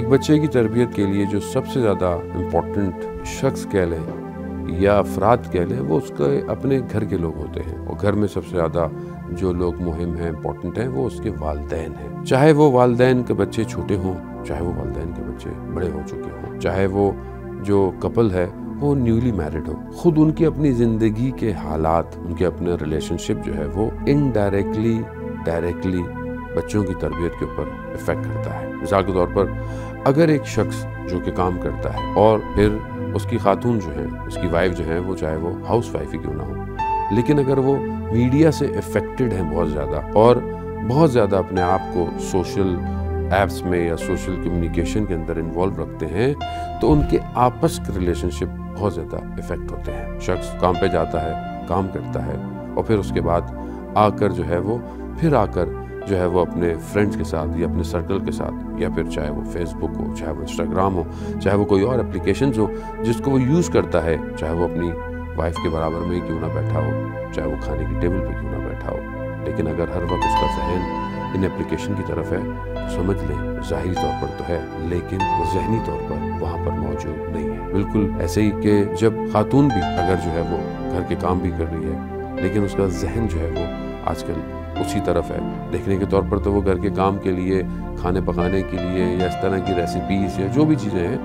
ایک بچے کی تربیت کے لیے جو سب سے زیادہ امپورٹنٹ شخص کہہ لیں یا افراد کہہ لیں، وہ اس کے اپنے گھر کے لوگ ہوتے ہیں، اور گھر میں سب سے زیادہ جو لوگ مہم ہیں، امپورٹنٹ ہیں، وہ اس کے والدین ہیں۔ چاہے وہ والدین کے بچے چھوٹے ہوں، چاہے وہ والدین کے بچے بڑے ہو چکے ہوں، چاہے وہ جو کپل ہے وہ نیولی میرڈ ہو، خود ان کی اپنی زندگی کے حالات، ان کے اپنے ریلیشن شپ جو ہے وہ انڈائریکٹلی ڈائریکٹلی بچوں کی تربیت کے اوپر افیکٹ کرتا ہے۔ مثال کے طور پر اگر ایک شخص جو کہ کام کرتا ہے اور پھر اس کی خاتون جو ہے، اس کی وائف جو ہے، وہ چاہے وہ ہاؤس وائف ہی کیوں نہ ہو، لیکن اگر وہ میڈیا سے افیکٹڈ ہیں بہت زیادہ، اور بہت زیادہ اپنے آپ کو سوشل ایپس میں یا سوشل کمیونیکیشن کے اندر انوالو رکھتے ہیں، تو ان کے آپس کے ریلیشن شپ بہت زیادہ افیکٹ ہوتے ہیں۔ شخص کام پہ جاتا ہے، کام کرتا ہے، اور پھر اس کے بعد آ کر جو ہے وہ جو ہے وہ اپنے فرینڈز کے ساتھ یا اپنے سرکل کے ساتھ، یا پھر چاہے وہ فیس بک ہو، چاہے وہ انسٹاگرام ہو، چاہے وہ کوئی اور اپلیکیشنز ہو جس کو وہ یوز کرتا ہے، چاہے وہ اپنی وائف کے برابر میں ہی کیوں نہ بیٹھا ہو، چاہے وہ کھانے کی ٹیبل پہ کیوں نہ بیٹھا ہو، لیکن اگر ہر وقت اس کا ذہن ان اپلیکیشن کی طرف ہے تو سمجھ لیں ظاہری طور پر تو ہے، لیکن وہ ذہنی طور پر وہاں پر موجود نہیں ہے۔ بالکل ایسے ہی کہ جب خاتون بھی اگر جو ہے وہ گھر کے کام بھی کر رہی ہے، لیکن اس کا ذہن جو ہے وہ آج کل اسی طرف ہے، دیکھنے کے طور پر تو وہ گھر کے کام کے لیے، کھانے پکانے کے لیے، یا اس طرح کی ریسیپیز یا جو بھی چیزیں ہیں،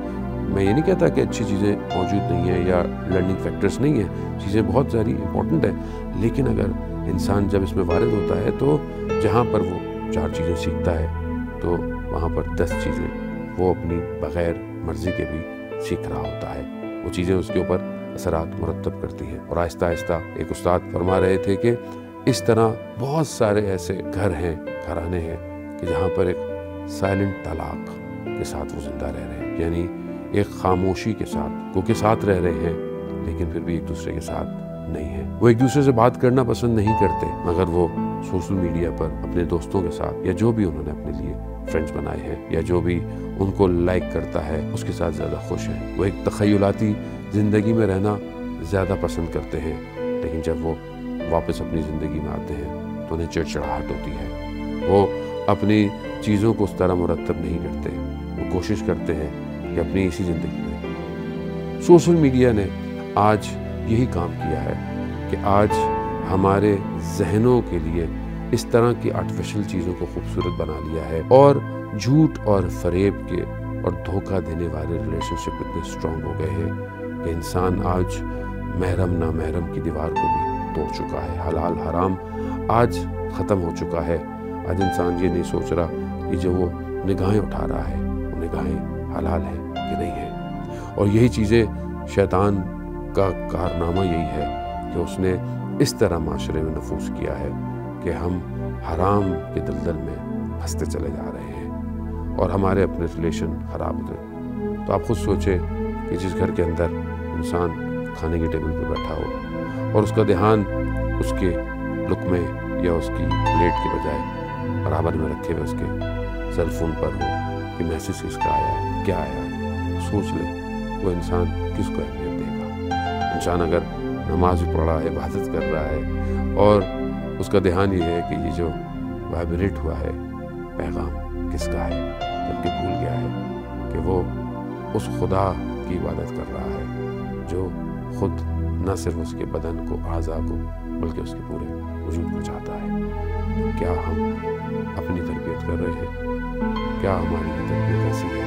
میں یہ نہیں کہتا کہ اچھی چیزیں موجود نہیں ہیں یا لرننگ فیکٹرز نہیں ہیں، چیزیں بہت ساری امپورٹنٹ ہیں، لیکن اگر انسان جب اس میں وارد ہوتا ہے تو جہاں پر وہ 4 چیزیں سیکھتا ہے تو وہاں پر 10 چیزیں وہ اپنی بغیر مرضی کے بھی سیکھ رہا ہوتا ہے۔ وہ چیزیں اس کے اوپر اثرات مرتب کرتی ہیں، اور آہستہ آہستہ ایک استاد فرما رہے تھے کہ اس طرح بہت سارے ایسے گھر ہیں، گھرانے ہیں کہ جہاں پر ایک سائلنٹ طلاق کے ساتھ وہ زندہ رہ رہے ہیں، یعنی ایک خاموشی کے ساتھ، کے ساتھ رہ رہے ہیں، لیکن پھر بھی ایک دوسرے کے ساتھ نہیں ہیں۔ وہ ایک دوسرے سے بات کرنا پسند نہیں کرتے، مگر وہ سوشل میڈیا پر اپنے دوستوں کے ساتھ، یا جو بھی انہوں نے اپنے لیے فرینڈز بنائے ہیں، یا جو بھی ان کو لائک کرتا ہے، اس کے ساتھ زیادہ خوش ہیں۔ وہ ایک تخیلاتی زندگی میں رہنا زیادہ پسند کرتے ہیں، لیکن جب وہ واپس اپنی زندگی میں آتے ہیں تو انہیں چڑچڑاہٹ ہوتی ہے۔ وہ اپنی چیزوں کو اس طرح مرتب نہیں کرتے، وہ کوشش کرتے ہیں کہ اپنی اسی زندگی میں۔ سوشل میڈیا نے آج یہی کام کیا ہے کہ آج ہمارے ذہنوں کے لیے اس طرح کی آرٹیفیشل چیزوں کو خوبصورت بنا لیا ہے، اور جھوٹ اور فریب کے اور دھوکہ دینے والے ریلیشن شپ اتنے اسٹرانگ ہو گئے ہیں کہ انسان آج محرم نامحرم کی دیوار کو بھی توڑ چکا ہے۔ حلال حرام آج ختم ہو چکا ہے۔ آج انسان یہ نہیں سوچ رہا کہ جو وہ نگاہیں اٹھا رہا ہے وہ نگاہیں حلال ہیں کہ نہیں ہیں، اور یہی چیزیں شیطان کا کارنامہ یہی ہے کہ اس نے اس طرح معاشرے میں نفوذ کیا ہے کہ ہم حرام کے دلدل میں پھنستے چلے جا رہے ہیں، اور ہمارے اپنے ریلیشن خراب ہو گئے۔ تو آپ خود سوچیں کہ جس گھر کے اندر انسان کھانے کی ٹیبل پہ بیٹھا ہو اور اس کا دھیان اس کے لقمے یا اس کی پلیٹ کے بجائے برابر میں رکھے ہوئے اس کے سیل فون پر ہو کہ میسج کس کا آیا ہے، کیا آیا ہے، سوچ لیں وہ انسان کس کو اہمیت دے گا۔ انسان اگر نماز بھی پڑھ رہا ہے، عبادت کر رہا ہے، اور اس کا دھیان یہ ہے کہ یہ جو وائبریٹ ہوا ہے پیغام کس کا ہے، جبکہ بھول گیا ہے کہ وہ اس خدا کی عبادت کر رہا ہے جو خود نہ صرف اس کے بدن کو، اعضاء کو، بلکہ اس کے پورے وجود کو چاہتا ہے۔ کیا ہم اپنی تربیت کر رہے ہیں؟ کیا ہماری تربیت ایسی ہے